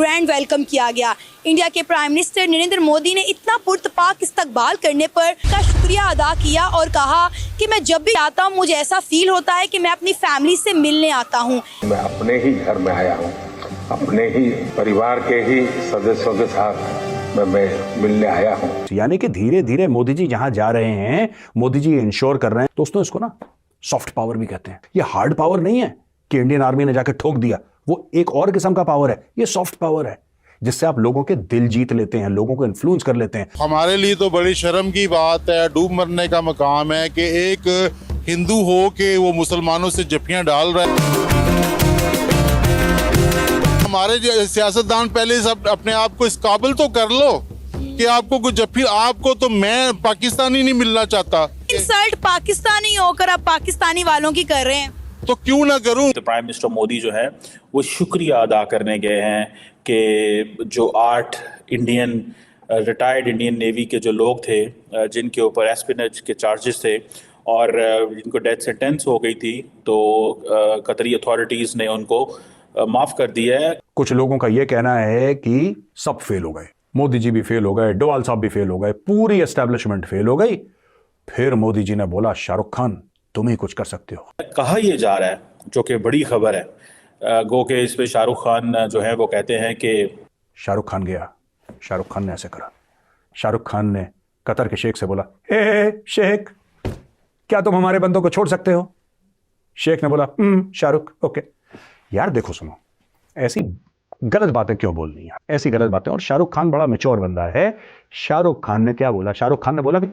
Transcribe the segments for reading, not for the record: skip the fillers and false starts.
Grand welcome किया गया। India के प्राइम मिनिस्टर नरेंद्र मोदी ने इतना पुरतपाक इस्तकबाल करने पर का शुक्रिया अदा किया और कहा कि मैं जब भी आता हूँ मुझे ऐसा फील होता है कि मैं अपनी फैमिली से मिलने आता हूँ। मैं अपने ही घर में आया हूँ, अपने ही परिवार के ही सदस्यों के साथ मैं मिलने आया हूँ। यानी कि धीरे धीरे मोदी जी जहां जा रहे हैं, मोदी जी इंश्योर कर रहे हैं। दोस्तों, इसको ना सॉफ्ट पावर भी कहते हैं। ये हार्ड पावर नहीं है कि इंडियन आर्मी ने जाकर ठोक दिया, वो एक और किस्म का पावर है। ये सॉफ्ट पावर है जिससे आप लोगों के दिल जीत लेते हैं, लोगों को इन्फ्लुएंस कर लेते हैं। हमारे लिए तो बड़ी शर्म की बात है, डूब मरने का मकाम है कि एक हिंदू हो के वो मुसलमानों से जफ्फियां डाल रहा है। हमारे सियासतदान पहले सब अपने आप को इस काबिल तो कर लो कि आपको कुछ जफ्फी, आपको तो मैं पाकिस्तानी नहीं मिलना चाहता। इंसल्ट पाकिस्तानी होकर आप पाकिस्तानी वालों की कर रहे हैं, तो क्यों ना करूं। तो प्राइम मिनिस्टर मोदी जो है वो शुक्रिया अदा करने गए हैं कि जो 8 रिटायर्ड इंडियन नेवी के जो लोग थे जिनके ऊपर एस्पिनेज के चार्जेस थे और जिनको डेथ सेंटेंस हो गई थी, तो कतरी अथॉरिटीज़ ने उनको माफ़ कर दिया है। कुछ लोगों का यह कहना है कि सब फेल हो गए, मोदी जी भी फेल हो गए, डोवाल साहब भी फेल हो गए, पूरी एस्टेब्लिशमेंट फेल हो गई। फिर मोदी जी ने बोला, शाहरुख खान तुम ही कुछ कर सकते हो। कहा यह जा रहा है, जो कि बड़ी खबर है, गो के इस पे शाहरुख खान जो है वो कहते हैं कि शाहरुख खान गया, शाहरुख खान ने ऐसे करा। शाहरुख खान ने कतर के शेख से बोला, ए शेख, क्या तुम हमारे बंदों को छोड़ सकते हो? शेख ने बोला, शाहरुख ओके। यार देखो सुनो, ऐसी गलत बातें क्यों बोलनी है, ऐसी गलत बातें। और शाहरुख खान बड़ा मैच्योर बंदा है। शाहरुख खान ने क्या बोला? शाहरुख खान ने बोला कि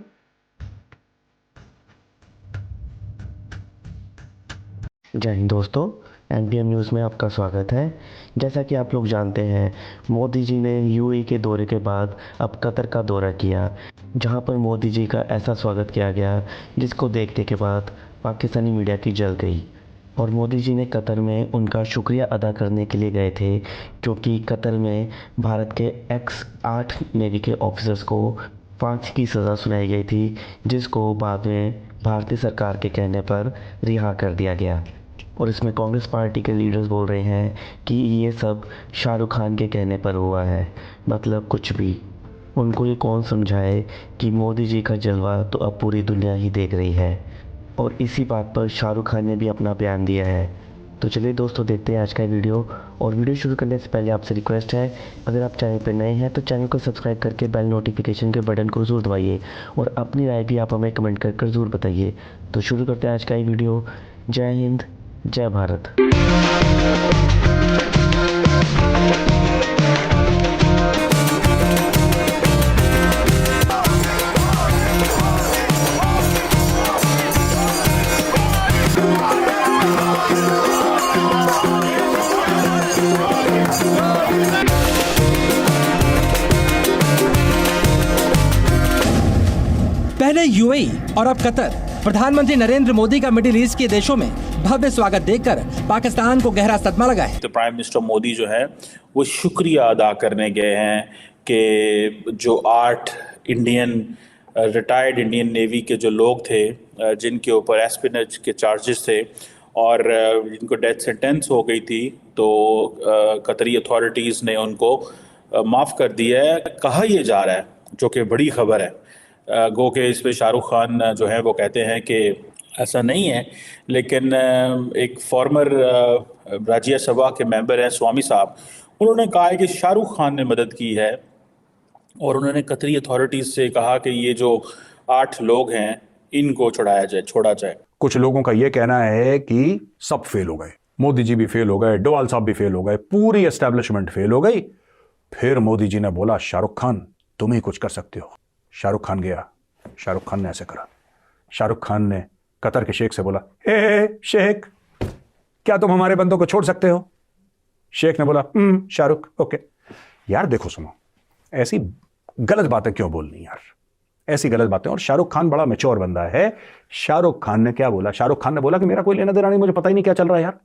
जय हिंद दोस्तों, NPM न्यूज़ में आपका स्वागत है। जैसा कि आप लोग जानते हैं, मोदी जी ने UAE के दौरे के बाद अब कतर का दौरा किया, जहां पर मोदी जी का ऐसा स्वागत किया गया जिसको देखने के बाद पाकिस्तानी मीडिया की जल गई। और मोदी जी ने कतर में उनका शुक्रिया अदा करने के लिए गए थे, क्योंकि कतर में भारत के X8 नेवी के ऑफिसर्स को फांसी की सज़ा सुनाई गई थी, जिसको बाद में भारतीय सरकार के कहने पर रिहा कर दिया गया। और इसमें कांग्रेस पार्टी के लीडर्स बोल रहे हैं कि ये सब शाहरुख खान के कहने पर हुआ है। मतलब कुछ भी, उनको ये कौन समझाए कि मोदी जी का जलवा तो अब पूरी दुनिया ही देख रही है। और इसी बात पर शाहरुख खान ने भी अपना बयान दिया है। तो चलिए दोस्तों, देखते हैं आज का वीडियो। और वीडियो शुरू करने से पहले आपसे रिक्वेस्ट है, अगर आप चैनल पर नए हैं तो चैनल को सब्सक्राइब करके बेल नोटिफिकेशन के बटन को ज़रूर दबाइए और अपनी राय भी आप हमें कमेंट कर ज़रूर बताइए। तो शुरू करते हैं आज का ये वीडियो। जय हिंद, जय भारत। पहले UAE और अब कतर। प्रधानमंत्री नरेंद्र मोदी का मिडिल ईस्ट के देशों में भव्य स्वागत देखकर पाकिस्तान को गहरा सदमा लगा है। तो प्राइम मिनिस्टर मोदी जो है वो शुक्रिया अदा करने गए हैं कि जो 8 रिटायर्ड इंडियन नेवी के जो लोग थे जिनके ऊपर एस्पिनेज के चार्जेस थे और जिनको डेथ सेंटेंस हो गई थी, तो कतरी अथॉरिटीज़ ने उनको माफ़ कर दिया है। कहा यह जा रहा है, जो कि बड़ी खबर है, गो के इस पे शाहरुख खान जो है वो कहते हैं कि ऐसा नहीं है। लेकिन एक फॉर्मर राज्यसभा के मेंबर हैं स्वामी साहब, उन्होंने कहा है कि शाहरुख खान ने मदद की है और उन्होंने कतरी अथॉरिटीज़ से कहा कि ये जो 8 लोग हैं इनको छोड़ा जाए। कुछ लोगों का यह कहना है कि सब फेल हो गए, मोदी जी भी फेल हो गए, डोवाल साहब भी फेल हो गए, पूरी एस्टेब्लिशमेंट फेल हो गई। फिर मोदी जी ने बोला, शाहरुख खान तुम ही कुछ कर सकते हो। शाहरुख खान गया, शाहरुख खान ने ऐसे करा। शाहरुख खान ने कतर के शेख से बोला, ए शेख, क्या तुम हमारे बंदों को छोड़ सकते हो? शेख ने बोला, शाहरुख ओके। यार देखो सुनो, ऐसी गलत बातें क्यों बोलनी यार, ऐसी गलत बातें। और शाहरुख खान बड़ा मैच्योर बंदा है। शाहरुख खान ने क्या बोला? शाहरुख खान ने बोला कि मेरा कोई लेना देना नहीं, मुझे पता ही नहीं क्या चल रहा है यार।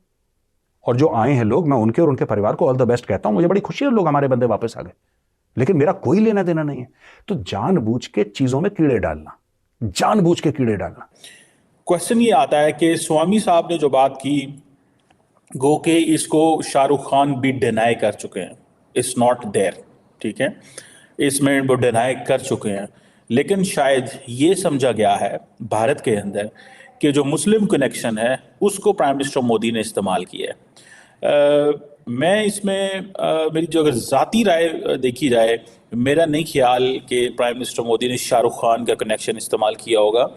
और जो आए हैं लोग, मैं उनके और उनके परिवार को ऑल द बेस्ट कहता हूं। मुझे बड़ी खुशी है लोग हमारे बंदे वापस आ गए, लेकिन मेरा कोई लेना देना नहीं है। तो जानबूझ के चीजों में कीड़े डालना, जानबूझ के कीड़े डालना। क्वेश्चन ये आता है कि स्वामी साहब ने जो बात की, गो के इसको शाहरुख खान भी डिनाई कर चुके हैं। इज नॉट देयर, ठीक है, इसमें वो डिनाई कर चुके हैं। लेकिन शायद ये समझा गया है भारत के अंदर कि जो मुस्लिम कनेक्शन है उसको प्राइम मिनिस्टर मोदी ने इस्तेमाल किया है। मैं इसमें मेरी जो अगर ज़ाती राय देखी जाए, मेरा नहीं ख्याल कि प्राइम मिनिस्टर मोदी ने शाहरुख खान का कनेक्शन इस्तेमाल किया होगा।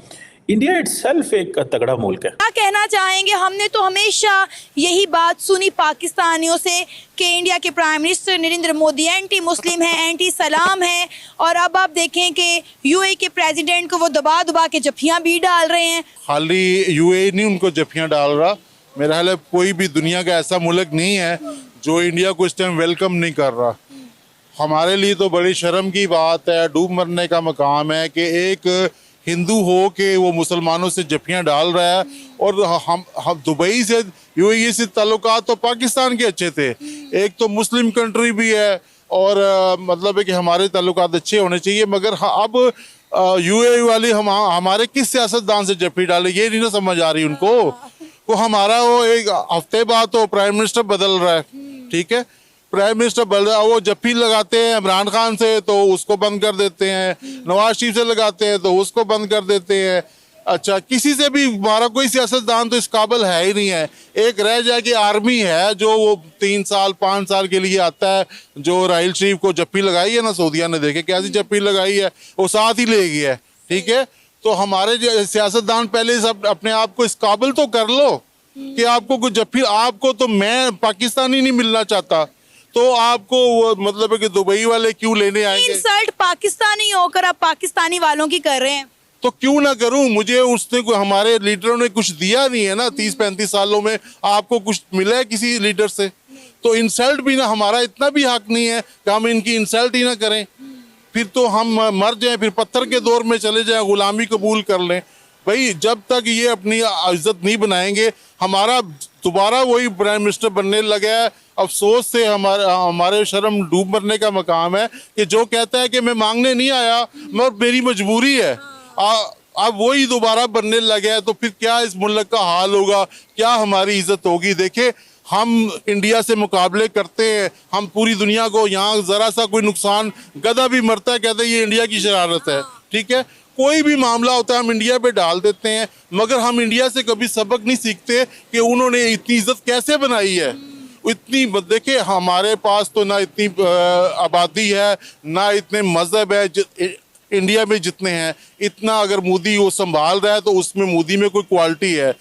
इंडिया इटसेल्फ एक तगड़ा मुल्क है। क्या कहना चाहेंगे, हमने तो हमेशा यही बात सुनी पाकिस्तानियों से कि इंडिया के prime minister Narendra Modi anti Muslim है, एंटी सलाम है, और अब आप देखें कि यूएई के प्रेसिडेंट को वो दबा दबा के जफ्फियां भी डाल रहे हैं। खाली यूएई नहीं उनको जफ्फियां डाल रहा, मेरा ख्याल है कोई भी दुनिया का ऐसा मुल्क नहीं है जो इंडिया को इस टाइम वेलकम नहीं कर रहा। हमारे लिए तो बड़ी शर्म की बात है, डूब मरने का मकाम है कि एक हिंदू हो के वो मुसलमानों से जफ्फियां डाल रहा है। और हम दुबई से यूएई से ताल्लुकात तो पाकिस्तान के अच्छे थे, एक तो मुस्लिम कंट्री भी है और मतलब है कि हमारे ताल्लुकात अच्छे होने चाहिए, मगर अब यूएई वाली हमारे किस सियासतदान से जफ्फी डाले ये नहीं ना समझ आ रही उनको। वो हमारा वो एक हफ्ते बाद तो प्राइम मिनिस्टर बदल रहा है, ठीक है, प्राइम मिनिस्टर बदल रहा है, वो जफ्फी लगाते हैं इमरान खान से तो उसको बंद कर देते हैं, नवाज शरीफ से लगाते हैं तो उसको बंद कर देते हैं। अच्छा, किसी से भी हमारा कोई सियासतदान तो इस काबिल है ही नहीं है। एक रह जाए कि आर्मी है जो वो 3 साल 5 साल के लिए आता है, जो राहिल शरीफ को जफ्फी लगाई है ना सऊदिया ने, देखे कैसी जफ्फी लगाई है, वो साथ ही ले गया है, ठीक है। तो हमारे सियासतदान पहले सब अपने आप को इस काबिल तो कर लो कि आपको कुछ जफ्फी, आपको तो मैं पाकिस्तानी नहीं मिलना चाहता तो आपको वो मतलब है कि दुबई वाले क्यों लेने आएंगे। इंसल्ट पाकिस्तानी होकर आप पाकिस्तानी वालों की कर रहे हैं तो क्यों ना करूं, मुझे उसने हमारे लीडरों ने कुछ दिया नहीं है ना, 30-35 सालों में आपको कुछ मिला है किसी लीडर से, तो इंसल्ट भी ना, हमारा इतना भी हक नहीं है कि हम इनकी इंसल्ट ही ना करें, फिर तो हम मर जाएं, फिर पत्थर के दौर में चले जाएं, गुलामी कबूल कर लें। भाई जब तक ये अपनी इज्जत नहीं बनाएंगे, हमारा दोबारा वही प्राइम मिनिस्टर बनने लगा है। अफसोस से हमारे शर्म डूब मरने का मकाम है कि जो कहता है कि मैं मांगने नहीं आया, मगर मेरी मजबूरी है, अब वही दोबारा बनने लगे हैं, तो फिर क्या इस मुल्क का हाल होगा, क्या हमारी इज्जत होगी। देखे, हम इंडिया से मुकाबले करते हैं, हम पूरी दुनिया को, यहाँ जरा सा कोई नुकसान, गधा भी मरता है, कहते हैं ये इंडिया की शरारत है, ठीक है, कोई भी मामला होता है हम इंडिया पे डाल देते हैं, मगर हम इंडिया से कभी सबक नहीं सीखते कि उन्होंने इतनी इज्जत कैसे बनाई है। इतनी देखिए, हमारे पास तो ना इतनी आबादी है, ना इतने मजहब है इंडिया में जितने हैं, इतना अगर मोदी वो संभाल रहा है तो उसमें मोदी में कोई क्वालिटी है।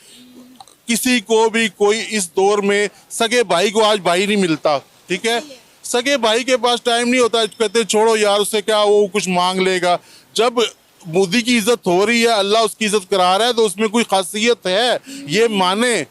किसी को भी कोई इस दौर में सगे भाई को आज भाई नहीं मिलता, ठीक है, सगे भाई के पास टाइम नहीं होता, कहते छोड़ो यार उससे क्या वो कुछ मांग लेगा। जब मोदी की इज्जत हो रही है, अल्लाह उसकी इज्जत करा रहा है, तो उसमें कोई खासियत है ये माने।